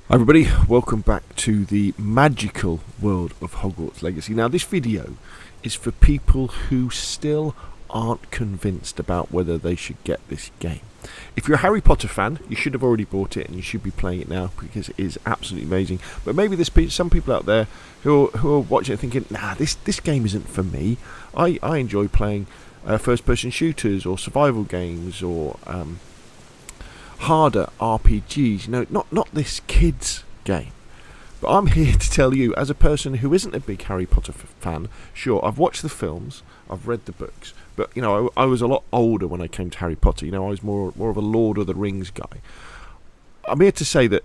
Hi everybody, welcome back to the magical world of Hogwarts Legacy. Now this video is for people who still aren't convinced about whether they should get this game. If you're a Harry Potter fan, you should have already bought it and you should be playing it now because it is absolutely amazing. But maybe there's some people out there who are watching it thinking, nah, this game isn't for me. I enjoy playing first-person shooters or survival games or harder RPGs, not this kids game. But I'm here to tell you, as a person who isn't a big Harry Potter fan, sure, I've watched the films, I've read the books, but I was a lot older when I came to Harry Potter. I was more of a Lord of the Rings guy. I'm here to say that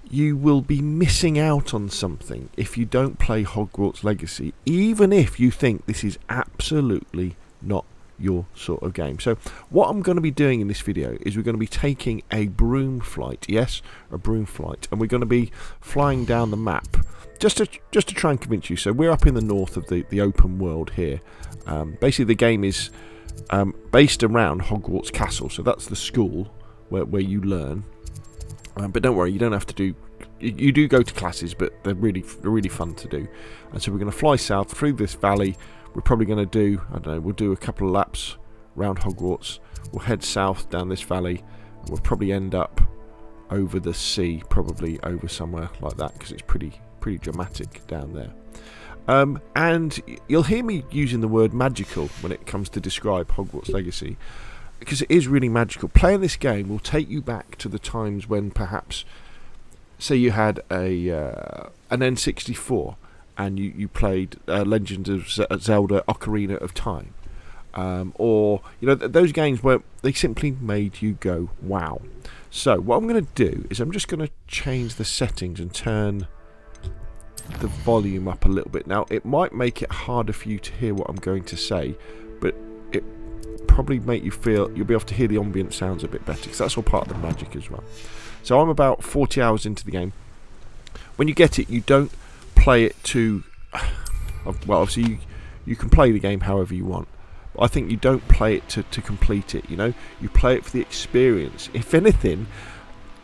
you will be missing out on something if you don't play Hogwarts Legacy, even if you think this is absolutely not your sort of game. So what I'm going to be doing in this video is we're going to be taking a broom flight, yes, a broom flight, and we're going to be flying down the map just to try and convince you. So we're up in the north of the open world here. Basically the game is based around Hogwarts Castle, so that's the school where you learn, but don't worry, you don't have to do, you do go to classes, but they're really fun to do. And so we're going to fly south through this valley. We're probably going to do, I don't know, we'll do a couple of laps around Hogwarts. We'll head south down this valley. And we'll probably end up over the sea, probably over somewhere like that, because it's pretty dramatic down there. And you'll hear me using the word magical when it comes to describe Hogwarts Legacy, because it is really magical. Playing this game will take you back to the times when perhaps, say you had an N64, and you played Legend of Zelda Ocarina of Time. Or, those games where they simply made you go, wow. So, what I'm going to do is I'm just going to change the settings and turn the volume up a little bit. Now, it might make it harder for you to hear what I'm going to say, but it probably make you feel, you'll be able to hear the ambient sounds a bit better, because that's all part of the magic as well. So, I'm about 40 hours into the game. When you get it, you don't play it to, well, obviously you can play the game however you want, but I think you don't play it to complete it. You play it for the experience. If anything,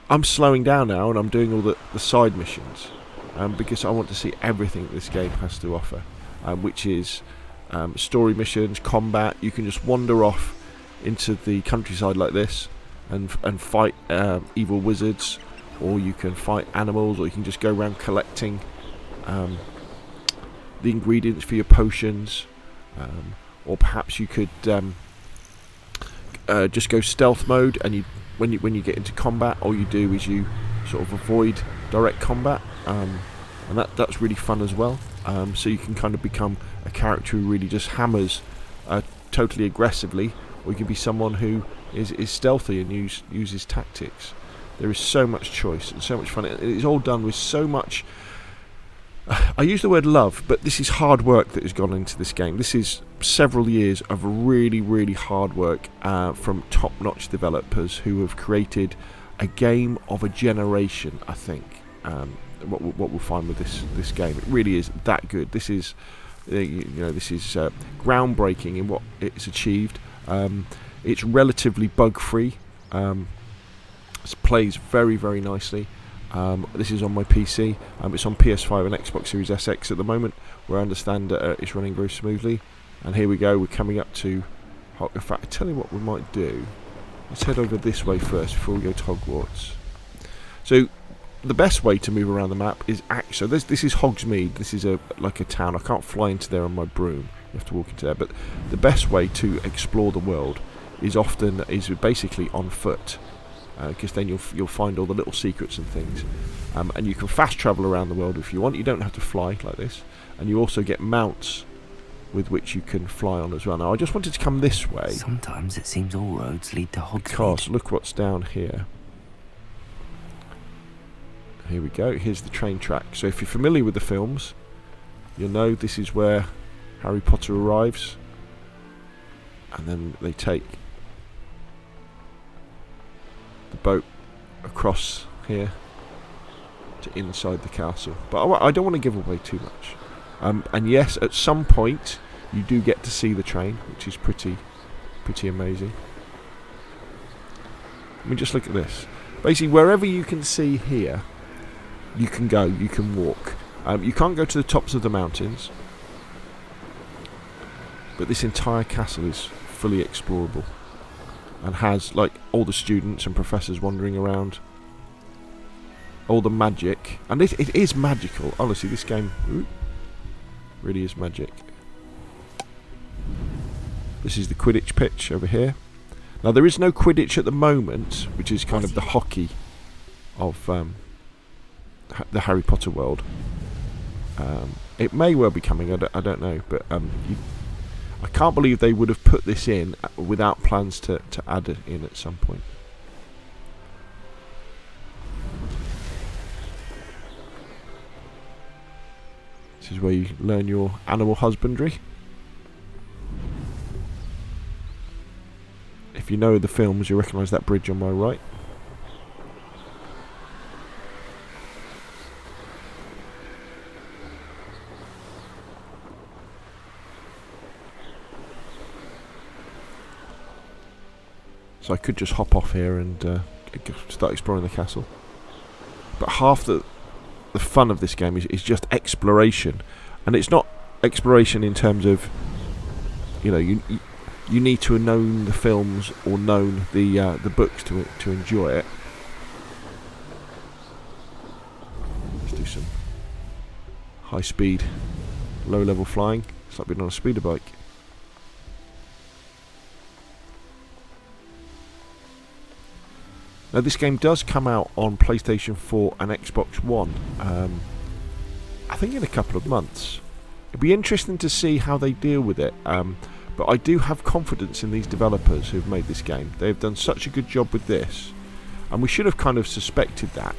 I'm slowing down now and I'm doing all the side missions, because I want to see everything this game has to offer, which is story missions, combat. You can just wander off into the countryside like this and fight evil wizards, or you can fight animals, or you can just go around collecting the ingredients for your potions, or perhaps you could just go stealth mode, and when you get into combat, all you do is you sort of avoid direct combat, and that's really fun as well. So you can kind of become a character who really just hammers totally aggressively, or you can be someone who is stealthy and uses tactics. There is so much choice and so much fun. It is all done with so much, I use the word love, but this is hard work that has gone into this game. This is several years of really hard work from top-notch developers who have created a game of a generation, I think. What we'll find with this game, it really is that good. This is this is groundbreaking in what it's achieved. It's relatively bug-free. It plays very nicely. This is on my PC. It's on PS5 and Xbox Series SX at the moment, where I understand it's running very smoothly. And here we go, we're coming up to, in fact, I tell you what we might do. Let's head over this way first before we go to Hogwarts. So the best way to move around the map is so this is Hogsmeade. This is like a town. I can't fly into there on my broom. You have to walk into there. But the best way to explore the world is basically on foot. Because then you'll find all the little secrets and things, and you can fast travel around the world if you want. You don't have to fly like this, and you also get mounts with which you can fly on as well. Now I just wanted to come this way. Sometimes it seems all roads lead to Hogwarts. Because look what's down here. Here we go. Here's the train track. So if you're familiar with the films, you'll know this is where Harry Potter arrives, and then they take the boat across here to inside the castle. But I don't want to give away too much. And yes, at some point you do get to see the train, which is pretty amazing. I mean, just look at this. Basically, wherever you can see here, you can go, you can walk. You can't go to the tops of the mountains, but this entire castle is fully explorable and has like all the students and professors wandering around, all the magic, and it is magical. Honestly, this game really is magic. This is the Quidditch pitch over here. Now there is no Quidditch at the moment, which is kind of the hockey of the Harry Potter world. It may well be coming, I don't know, but I can't believe they would have put this in without plans to add it in at some point. This is where you learn your animal husbandry. If you know the films, you recognise that bridge on my right. So I could just hop off here and start exploring the castle. But half the fun of this game is just exploration, and it's not exploration in terms of, you know, you need to have known the films or known the books to enjoy it. Let's do some high speed, low level flying. It's like being on a speeder bike. Now this game does come out on PlayStation 4 and Xbox One, I think in a couple of months. It'd be interesting to see how they deal with it, but I do have confidence in these developers who've made this game. They've done such a good job with this, and we should have kind of suspected that,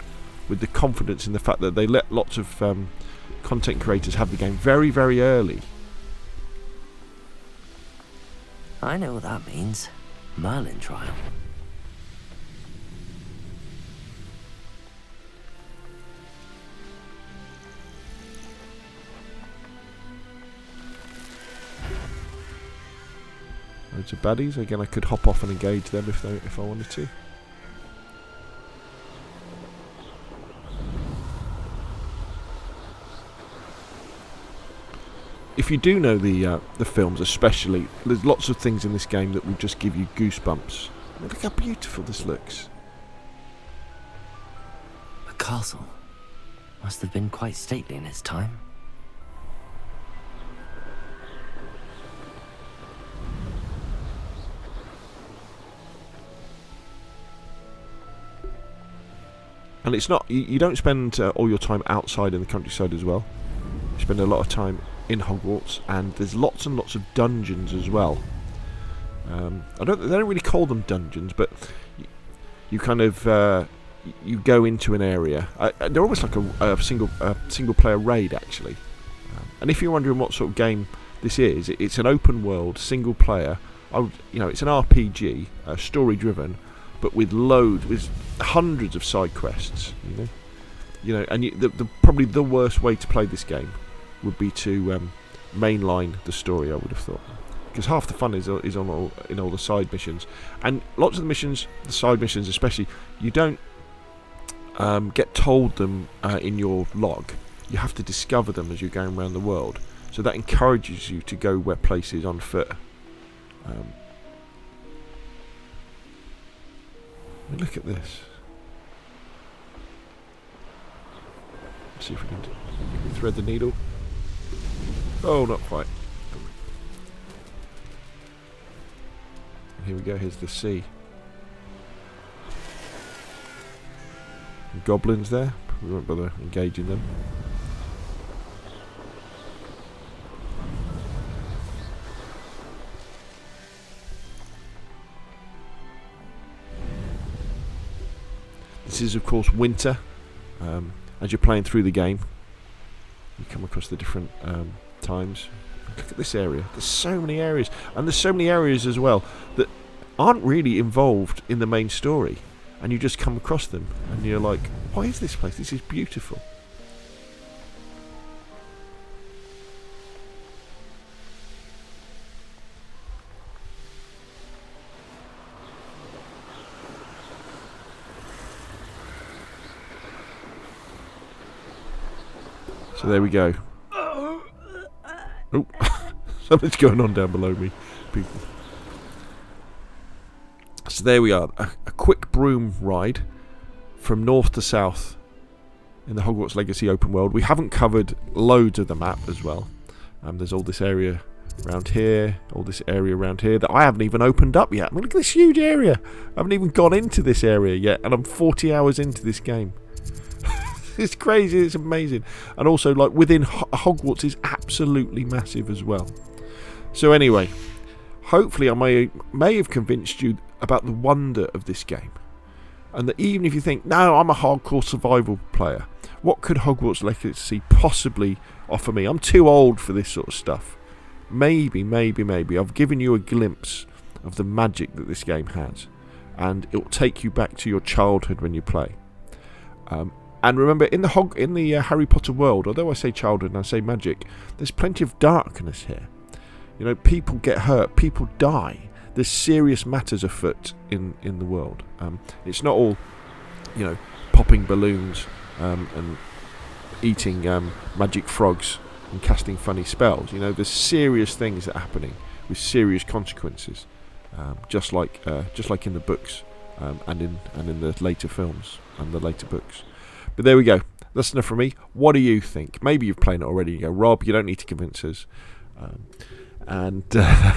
with the confidence in the fact that they let lots of content creators have the game very, very early. I know what that means. Merlin trial. Loads of baddies. Again, I could hop off and engage them if I wanted to. If you do know the films, especially, there's lots of things in this game that will just give you goosebumps. Look how beautiful this looks. A castle. Must have been quite stately in its time. And it's not, you don't spend all your time outside in the countryside as well. You spend a lot of time in Hogwarts, and there's lots and lots of dungeons as well. They don't really call them dungeons, but you kind of you go into an area. They're almost like a single player raid, actually. And if you're wondering what sort of game this is, it's an open world single player. It's an RPG, story driven, but with hundreds of side quests. And probably the worst way to play this game would be to mainline the story, I would have thought, because half the fun is in all the side missions, and lots of the missions, the side missions especially, you don't get told them in your log. You have to discover them as you're going around the world, so that encourages you to go where places on foot. Look at this. Let's see if we can thread the needle. Oh, not quite. Here we go, here's the sea. Goblins there. We won't bother engaging them. This is, of course, winter. As you're playing through the game, you come across the different times. Look at this area. There's so many areas, and there's so many areas as well that aren't really involved in the main story, and you just come across them, and you're like, why is this place? This is beautiful. So there we go. Oh, something's going on down below me, people. So there we are, a quick broom ride from north to south in the Hogwarts Legacy open world. We haven't covered loads of the map as well. There's all this area around here, all this area around here that I haven't even opened up yet. I mean, look at this huge area. I haven't even gone into this area yet, and I'm 40 hours into this game. It's crazy, it's amazing. And also, like, within Hogwarts is absolutely massive as well. So anyway, hopefully I may have convinced you about the wonder of this game, and that even if you think, no, I'm a hardcore survival player, what could Hogwarts Legacy possibly offer me? I'm too old for this sort of stuff. Maybe I've given you a glimpse of the magic that this game has, and it will take you back to your childhood when you play. And remember, in the Harry Potter world, although I say childhood and I say magic, there's plenty of darkness here. You know, people get hurt, people die. There's serious matters afoot in the world. It's not all, you know, popping balloons and eating magic frogs and casting funny spells. You know, there's serious things that are happening with serious consequences, just like in the books and in the later films and the later books. But there we go. That's enough from me. What do you think? Maybe you've played it already. You go, Rob, you don't need to convince us. And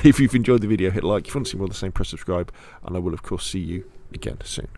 if you've enjoyed the video, hit like. If you want to see more of the same, press subscribe. And I will, of course, see you again soon.